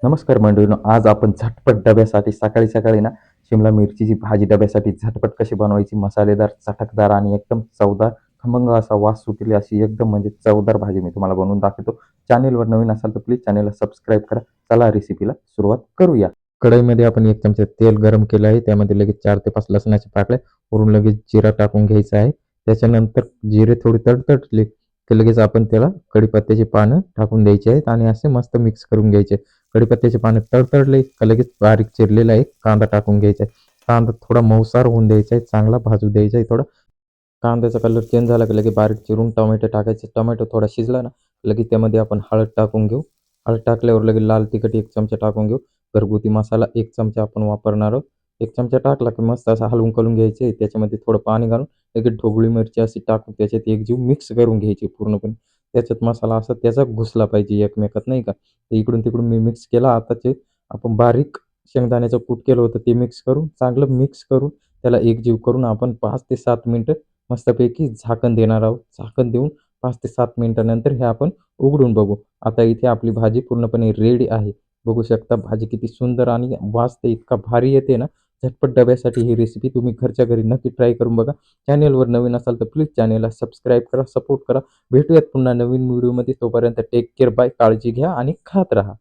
नमस्कार मंडळींनो, आज आपण झटपट डब्यासाठी सकाळी-सकाळी ना शिमला मिरचीची भाजी डब्यासाठी झटपट कशी बनवायची मसालेदार, चटकदार आणि एकदम चवदार, खमंग असा वास सुटेल अशी एकदम म्हणजे चवदार भाजी मी तुम्हाला बनवून दाखवतो. चॅनेलवर नवीन असाल तर प्लीज चॅनेलला सबस्क्राईब करा. चला रेसिपीला सुरुवात करूया. कढईमध्ये आपण 1 चमचा तेल गरम केलं आहे. त्यामध्ये लगेच 4 ते 5 लसणाच्या पाकळ्या, वरून लगेच जिरा टाकून घ्यायचा आहे. त्याच्यानंतर जिरे थोडे तडतडले की लगेच आपण त्याला कढीपत्त्याची पानं टाकून द्यायची आहेत आणि असे मस्त मिक्स करून घ्यायचे. कढीपत्त्याचे पानं तडतडले का लगेच बारीक चिरलेला एक कांदा टाकून घ्यायचा आहे. कांदा थोडा मऊसार होऊन द्यायचा आहे, चांगला भाजू द्यायचा आहे. थोडा कांद्याचा कलर चेंज झाला की लगेच बारीक चिरून टोमॅटो टाकायचे. टोमॅटो थोडा शिजला ना, लगेच त्यामध्ये आपण हळद टाकून घेऊ. हळद टाकल्यावर लगेच लाल तिखट 1 चमचा टाकून घेऊ. घरगुती मसाला 1 चमचा आपण वापरणार आहोत. 1 चमचा टाकला की मस्त असं हलवून करून घ्यायचे. त्याच्यामध्ये थोडं पाणी घालून लगेच ढोबळी मिरची अशी टाकून त्याच्यात एकजीव मिक्स करून घ्यायची पूर्णपणे. त्याच्यात मसाला असा त्याचा घुसला पाहिजे एकमेकात नाही का. इकडून-तिकडून मी मिक्स केला. आता ते आपण बारीक शेंगदाण्याचं कूट केलं होतं ते मिक्स करून, चांगलं मिक्स करून त्याला एकजीव करून आपण 5 ते 7 मिनिटं मस्तपैकी झाकण देणार आहोत. झाकण देऊन 5 ते 7 मिनिटानंतर हे आपण उघडून बघू. आता इथे आपली भाजी पूर्णपणे रेडी आहे. बघू शकता भाजी किती सुंदर आणि वास तर इतका भारी येते ना, झटपट डब्यासाठी ही रेसिपी तुम्ही घरच्या घरी नक्की ट्राय करून बघा. चॅनेलवर नवीन असाल तर प्लीज चॅनेलला सबस्क्राईब करा, सपोर्ट करा. भेटूयात पुन्हा नवीन व्हिडिओमध्ये. तोपर्यंत टेक केअर, बाय. काळजी घ्या आणि खात राहा.